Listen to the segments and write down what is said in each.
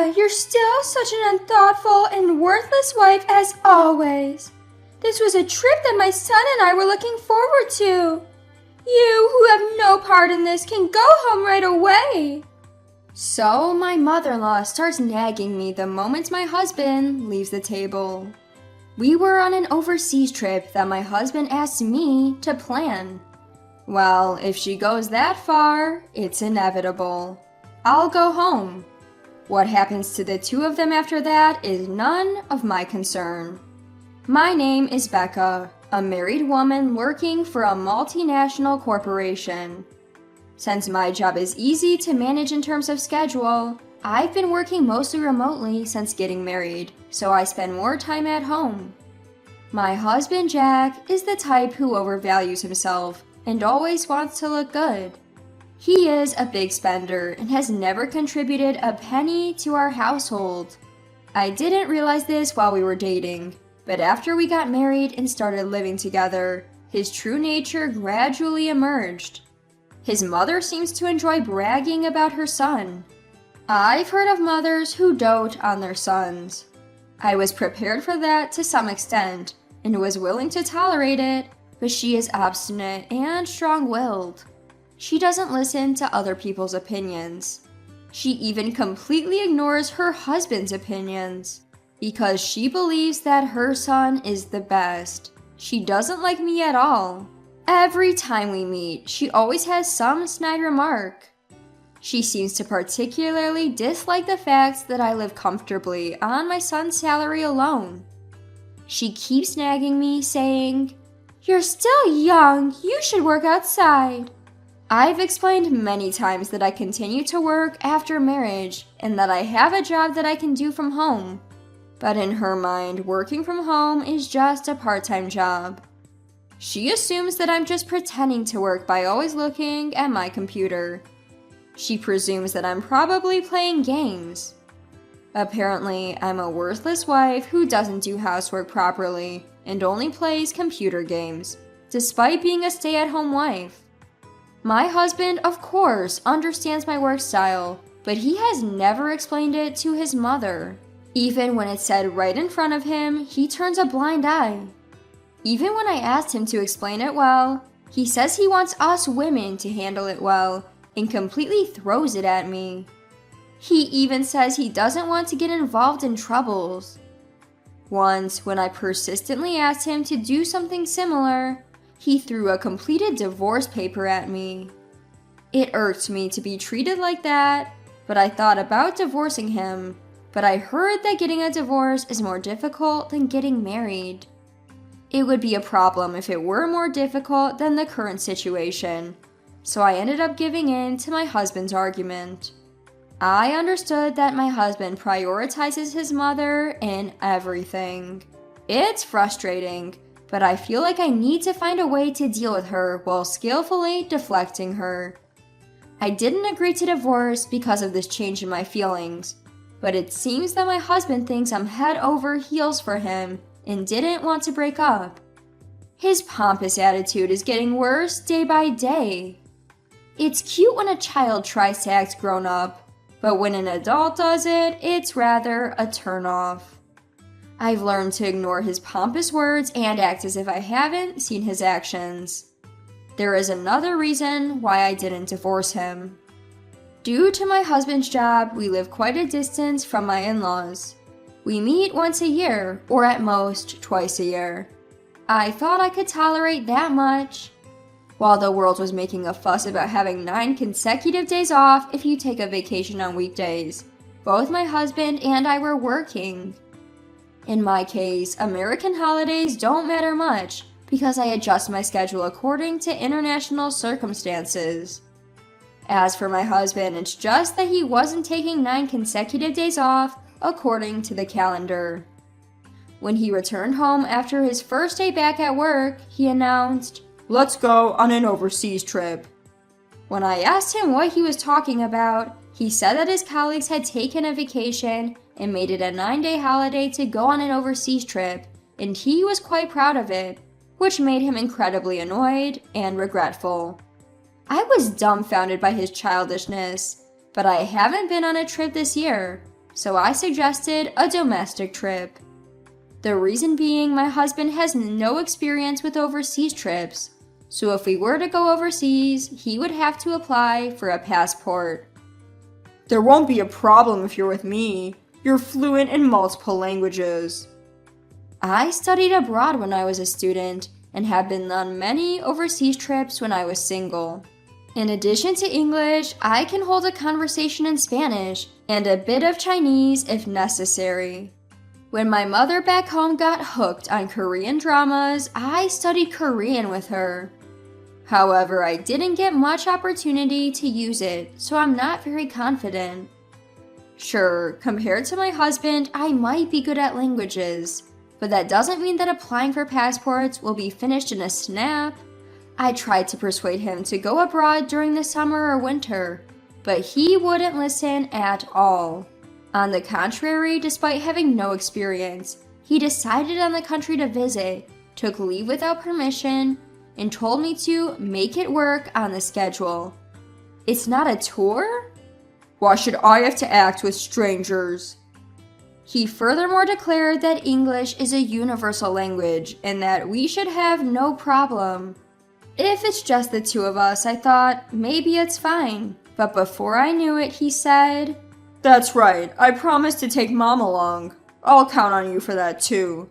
Becca, you're still such an unthoughtful and worthless wife as always. This was a trip that my son and I were looking forward to. You, who have no part in this, can go home right away. So my mother-in-law starts nagging me the moment my husband leaves the table. We were on an overseas trip that my husband asked me to plan. Well, if she goes that far, it's inevitable. I'll go home. What happens to the two of them after that is none of my concern. My name is Becca, a married woman working for a multinational corporation. Since my job is easy to manage in terms of schedule, I've been working mostly remotely since getting married, so I spend more time at home. My husband Jack is the type who overvalues himself and always wants to look good. He is a big spender and has never contributed a penny to our household. I didn't realize this while we were dating, but after we got married and started living together, his true nature gradually emerged. His mother seems to enjoy bragging about her son. I've heard of mothers who dote on their sons. I was prepared for that to some extent and was willing to tolerate it, but she is obstinate and strong-willed. She doesn't listen to other people's opinions. She even completely ignores her husband's opinions because she believes that her son is the best. She doesn't like me at all. Every time we meet, she always has some snide remark. She seems to particularly dislike the fact that I live comfortably on my son's salary alone. She keeps nagging me, saying, "You're still young, you should work outside." I've explained many times that I continue to work after marriage and that I have a job that I can do from home. But in her mind, working from home is just a part-time job. She assumes that I'm just pretending to work by always looking at my computer. She presumes that I'm probably playing games. Apparently, I'm a worthless wife who doesn't do housework properly and only plays computer games, despite being a stay-at-home wife. My husband, of course, understands my work style, but he has never explained it to his mother. Even when it's said right in front of him, he turns a blind eye. Even when I asked him to explain it well, he says he wants us women to handle it well and completely throws it at me. He even says he doesn't want to get involved in troubles. Once, when I persistently asked him to do something similar, he threw a completed divorce paper at me. It irked me to be treated like that, but I thought about divorcing him. But I heard that getting a divorce is more difficult than getting married. It would be a problem if it were more difficult than the current situation, so I ended up giving in to my husband's argument. I understood that my husband prioritizes his mother in everything. It's frustrating, but I feel like I need to find a way to deal with her while skillfully deflecting her. I didn't agree to divorce because of this change in my feelings, but it seems that my husband thinks I'm head over heels for him and didn't want to break up. His pompous attitude is getting worse day by day. It's cute when a child tries to act grown up, but when an adult does it, it's rather a turnoff. I've learned to ignore his pompous words and act as if I haven't seen his actions. There is another reason why I didn't divorce him. Due to my husband's job, we live quite a distance from my in-laws. We meet once a year, or at most twice a year. I thought I could tolerate that much. While the world was making a fuss about having 9 consecutive days off if you take a vacation on weekdays, both my husband and I were working. In my case, American holidays don't matter much because I adjust my schedule according to international circumstances. As for my husband, it's just that he wasn't taking 9 consecutive days off according to the calendar. When he returned home after his first day back at work, he announced, "Let's go on an overseas trip." When I asked him what he was talking about, he said that his colleagues had taken a vacation and made it a 9-day holiday to go on an overseas trip, and he was quite proud of it, which made him incredibly annoyed and regretful. I was dumbfounded by his childishness, but I haven't been on a trip this year. so I suggested a domestic trip. The reason being my husband has no experience with overseas trips, so if we were to go overseas, he would have to apply for a passport. There won't be a problem if you're with me. You're fluent in multiple languages. I studied abroad when I was a student and have been on many overseas trips when I was single. In addition to English, I can hold a conversation in Spanish and a bit of Chinese if necessary. When my mother back home got hooked on Korean dramas, I studied Korean with her. However, I didn't get much opportunity to use it, so I'm not very confident. Sure, compared to my husband, I might be good at languages, but that doesn't mean that applying for passports will be finished in a snap. I tried to persuade him to go abroad during the summer or winter, but he wouldn't listen at all. On the contrary, despite having no experience, he decided on the country to visit, took leave without permission, and told me to make it work on the schedule. It's not a tour? Why should I have to act with strangers? He furthermore declared that English is a universal language and that we should have no problem. If it's just the two of us, I thought, maybe it's fine. But before I knew it, he said, That's right, I promised to take Mom along. I'll count on you for that too.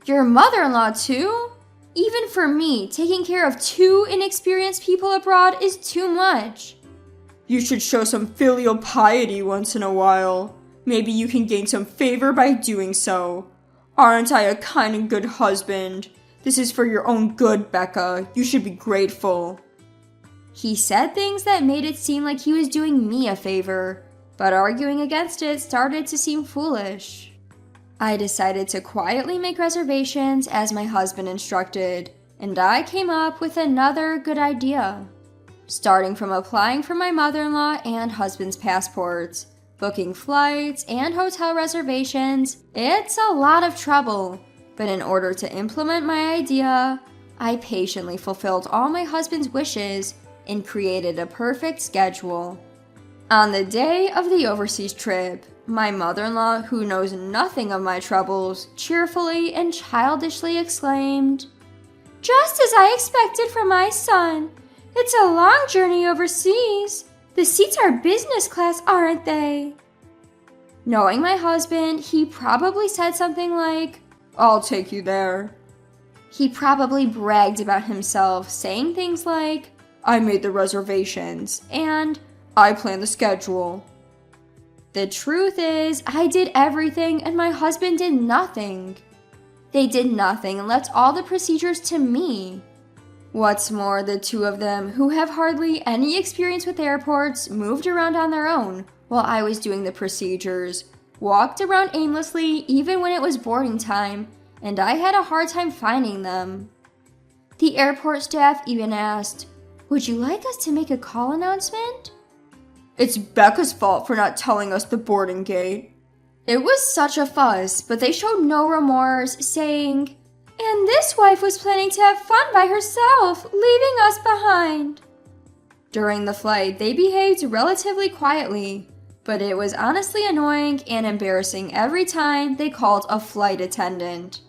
Your mother-in-law too? Even for me, taking care of two inexperienced people abroad is too much. You should show some filial piety once in a while. Maybe you can gain some favor by doing so. Aren't I a kind and good husband? This is for your own good, Becca. You should be grateful. He said things that made it seem like he was doing me a favor, but arguing against it started to seem foolish. I decided to quietly make reservations as my husband instructed, and I came up with another good idea. Starting from applying for my mother-in-law and husband's passports, booking flights and hotel reservations, it's a lot of trouble. But in order to implement my idea, I patiently fulfilled all my husband's wishes and created a perfect schedule. On the day of the overseas trip, my mother-in-law, who knows nothing of my troubles, cheerfully and childishly exclaimed, "Just as I expected from my son. It's a long journey overseas. The seats are business class, aren't they?" Knowing my husband, he probably said something like, "I'll take you there." He probably bragged about himself, saying things like, "I made the reservations," and "I planned the schedule." The truth is, I did everything and my husband did nothing. They did nothing and left all the procedures to me. What's more, the two of them, who have hardly any experience with airports, moved around on their own while I was doing the procedures, walked around aimlessly even when it was boarding time, and I had a hard time finding them. The airport staff even asked, "Would you like us to make a call announcement?" It's Becca's fault for not telling us the boarding gate. It was such a fuss, but they showed no remorse, saying, "And this wife was planning to have fun by herself, leaving us behind." During the flight, they behaved relatively quietly, but it was honestly annoying and embarrassing every time they called a flight attendant.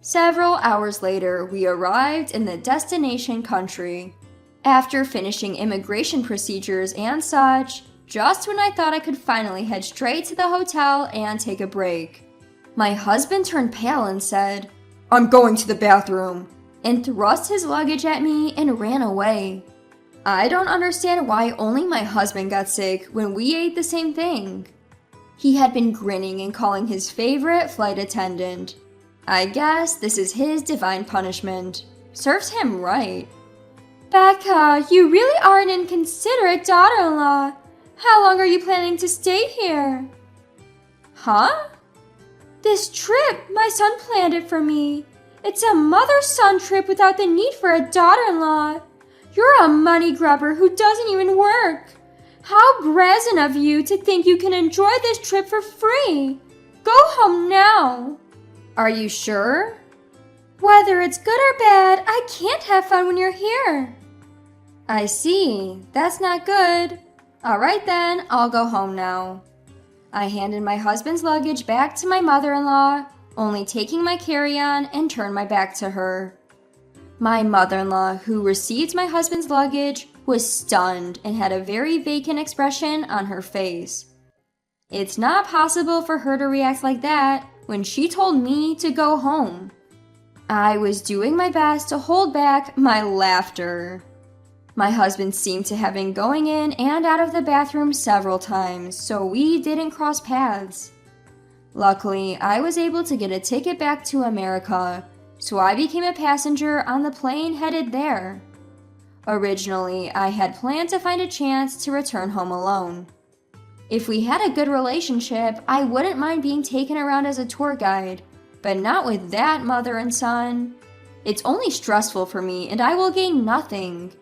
Several hours later, we arrived in the destination country. After finishing immigration procedures and such, just when I thought I could finally head straight to the hotel and take a break, my husband turned pale and said, "I'm going to the bathroom," and thrust his luggage at me and ran away. I don't understand why only my husband got sick when we ate the same thing. He had been grinning and calling his favorite flight attendant. I guess this is his divine punishment. Serves him right. "Becca, you really are an inconsiderate daughter-in-law. How long are you planning to stay here?" "Huh?" "This trip, my son planned it for me. It's a mother-son trip without the need for a daughter-in-law. You're a money grubber who doesn't even work. How brazen of you to think you can enjoy this trip for free. Go home now." "Are you sure?" "Whether it's good or bad, I can't have fun when you're here." "I see. That's not good. All right then, I'll go home now." I handed my husband's luggage back to my mother-in-law, only taking my carry-on and turned my back to her. My mother-in-law, who received my husband's luggage, was stunned and had a very vacant expression on her face. It's not possible for her to react like that when she told me to go home. I was doing my best to hold back my laughter. My husband seemed to have been going in and out of the bathroom several times, so we didn't cross paths. Luckily, I was able to get a ticket back to America, so I became a passenger on the plane headed there. Originally, I had planned to find a chance to return home alone. If we had a good relationship, I wouldn't mind being taken around as a tour guide, but not with that mother and son. It's only stressful for me, and I will gain nothing.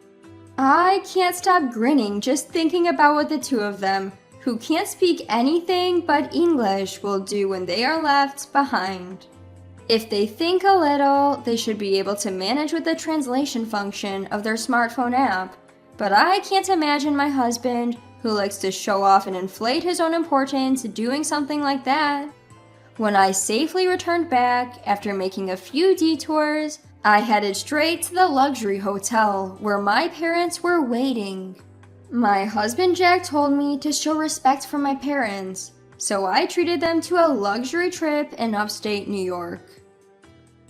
I can't stop grinning just thinking about what the two of them, who can't speak anything but English, will do when they are left behind. If they think a little, they should be able to manage with the translation function of their smartphone app, but I can't imagine my husband, who likes to show off and inflate his own importance, doing something like that. When I safely returned back, after making a few detours, I headed straight to the luxury hotel where my parents were waiting. My husband Jack told me to show respect for my parents, so I treated them to a luxury trip in upstate New York.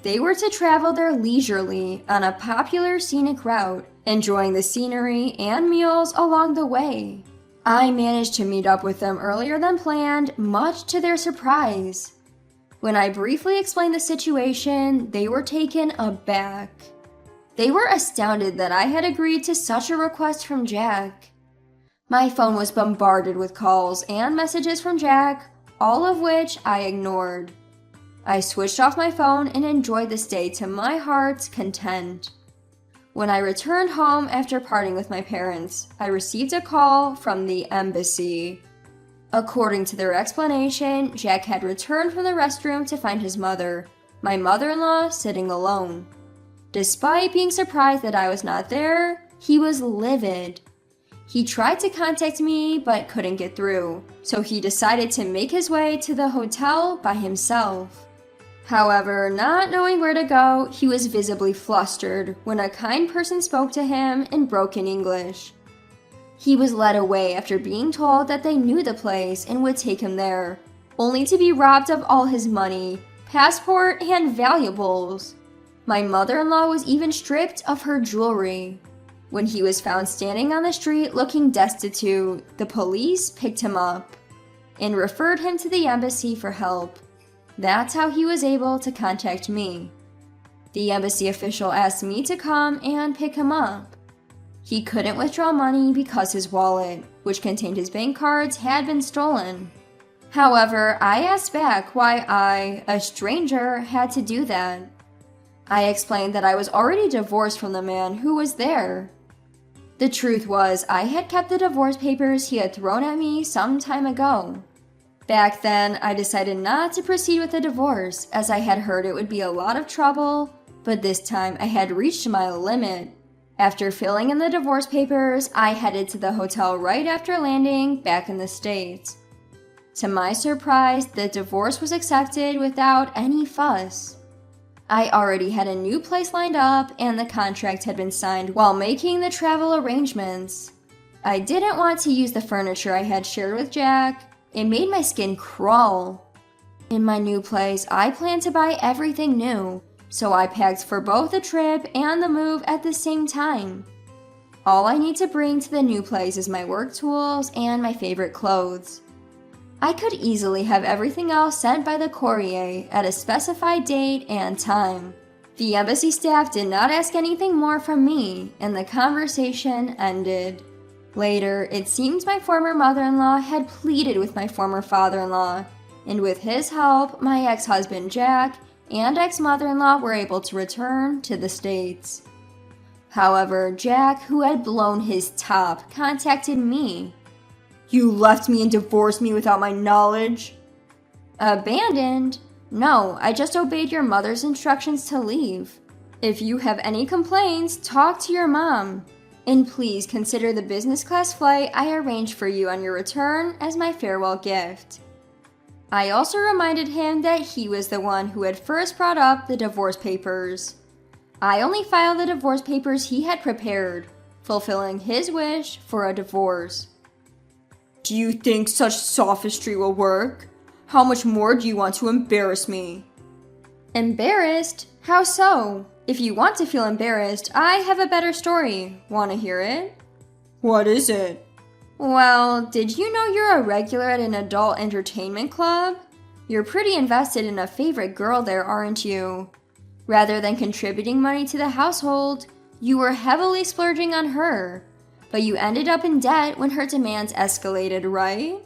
They were to travel there leisurely on a popular scenic route, enjoying the scenery and meals along the way. I managed to meet up with them earlier than planned, much to their surprise. When I briefly explained the situation, they were taken aback. They were astounded that I had agreed to such a request from Jack. My phone was bombarded with calls and messages from Jack, all of which I ignored. I switched off my phone and enjoyed the stay to my heart's content. When I returned home after parting with my parents, I received a call from the embassy. According to their explanation, Jack had returned from the restroom to find his mother, my mother-in-law, sitting alone. Despite being surprised that I was not there, he was livid. He tried to contact me but couldn't get through, so he decided to make his way to the hotel by himself. However, not knowing where to go, he was visibly flustered when a kind person spoke to him in broken English. He was led away after being told that they knew the place and would take him there, only to be robbed of all his money, passport, and valuables. My mother-in-law was even stripped of her jewelry. When he was found standing on the street looking destitute, the police picked him up and referred him to the embassy for help. That's how he was able to contact me. The embassy official asked me to come and pick him up. He couldn't withdraw money because his wallet, which contained his bank cards, had been stolen. However, I asked back why I, a stranger, had to do that. I explained that I was already divorced from the man who was there. The truth was, I had kept the divorce papers he had thrown at me some time ago. Back then, I decided not to proceed with the divorce, as I had heard it would be a lot of trouble, but this time I had reached my limit. After filling in the divorce papers, I headed to the hotel right after landing back in the States. To my surprise, the divorce was accepted without any fuss. I already had a new place lined up and the contract had been signed while making the travel arrangements. I didn't want to use the furniture I had shared with Jack. It made my skin crawl. In my new place, I planned to buy everything new, so I packed for both the trip and the move at the same time. All I need to bring to the new place is my work tools and my favorite clothes. I could easily have everything else sent by the courier at a specified date and time. The embassy staff did not ask anything more from me, and the conversation ended. Later, it seems my former mother-in-law had pleaded with my former father-in-law, and with his help, my ex-husband Jack and ex-mother-in-law were able to return to the States. However, Jack, who had blown his top, contacted me. You left me and divorced me without my knowledge? Abandoned? No, I just obeyed your mother's instructions to leave. If you have any complaints, talk to your mom. And please consider the business class flight I arranged for you on your return as my farewell gift. I also reminded him that he was the one who had first brought up the divorce papers. I only filed the divorce papers he had prepared, fulfilling his wish for a divorce. Do you think such sophistry will work? How much more do you want to embarrass me? Embarrassed? How so? If you want to feel embarrassed, I have a better story. Want to hear it? What is it? Well, did you know you're a regular at an adult entertainment club? You're pretty invested in a favorite girl there, aren't you? Rather than contributing money to the household, you were heavily splurging on her. But you ended up in debt when her demands escalated, right?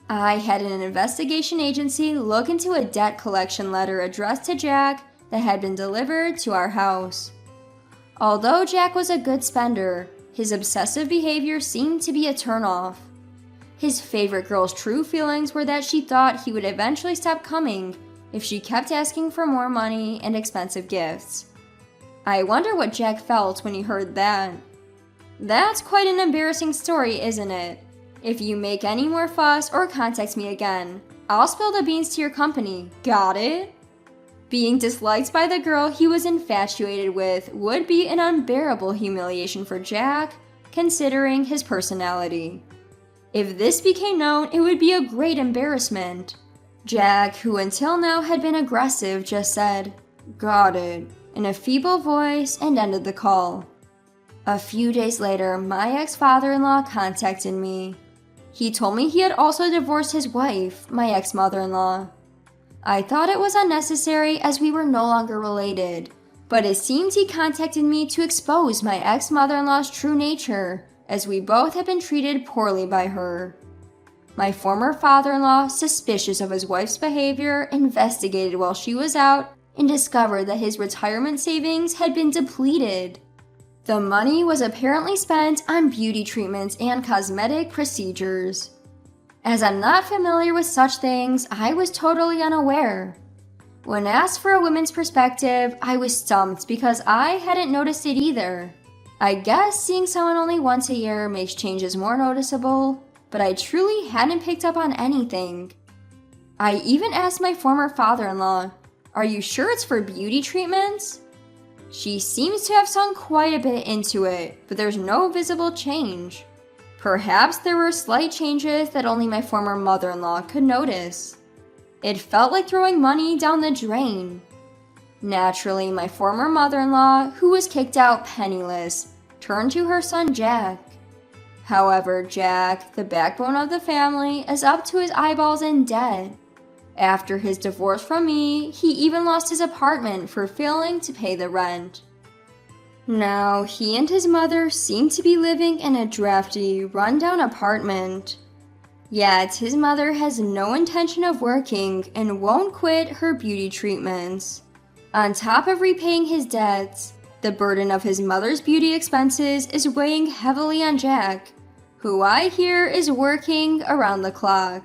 I had an investigation agency look into a debt collection letter addressed to Jack that had been delivered to our house. Although Jack was a good spender, his obsessive behavior seemed to be a turnoff. His favorite girl's true feelings were that she thought he would eventually stop coming if she kept asking for more money and expensive gifts. I wonder what Jack felt when he heard that. That's quite an embarrassing story, isn't it? If you make any more fuss or contact me again, I'll spill the beans to your company. Got it? Being disliked by the girl he was infatuated with would be an unbearable humiliation for Jack, considering his personality. If this became known, it would be a great embarrassment. Jack, who until now had been aggressive, just said, "Got it," in a feeble voice and ended the call. A few days later, my ex-father-in-law contacted me. He told me he had also divorced his wife, my ex-mother-in-law. I thought it was unnecessary as we were no longer related, but it seems he contacted me to expose my ex-mother-in-law's true nature, as we both had been treated poorly by her. My former father-in-law, suspicious of his wife's behavior, investigated while she was out and discovered that his retirement savings had been depleted. The money was apparently spent on beauty treatments and cosmetic procedures. As I'm not familiar with such things, I was totally unaware. When asked for a woman's perspective, I was stumped because I hadn't noticed it either. I guess seeing someone only once a year makes changes more noticeable, but I truly hadn't picked up on anything. I even asked my former father-in-law, "Are you sure it's for beauty treatments?" She seems to have sunk quite a bit into it, but there's no visible change. Perhaps there were slight changes that only my former mother-in-law could notice. It felt like throwing money down the drain. Naturally, my former mother-in-law, who was kicked out penniless, turned to her son Jack. However, Jack, the backbone of the family, is up to his eyeballs in debt. After his divorce from me, he even lost his apartment for failing to pay the rent. Now, he and his mother seem to be living in a drafty, run-down apartment. Yet, his mother has no intention of working and won't quit her beauty treatments. On top of repaying his debts, the burden of his mother's beauty expenses is weighing heavily on Jack, who I hear is working around the clock.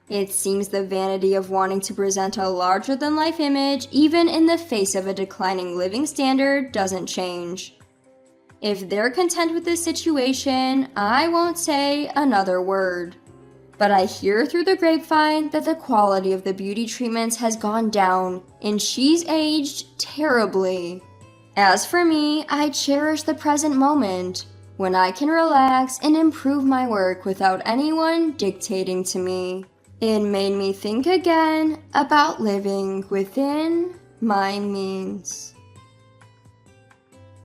It seems the vanity of wanting to present a larger-than-life image, even in the face of a declining living standard, doesn't change. If they're content with this situation, I won't say another word. But I hear through the grapevine that the quality of the beauty treatments has gone down, and she's aged terribly. As for me, I cherish the present moment, when I can relax and improve my work without anyone dictating to me. It made me think again about living within my means.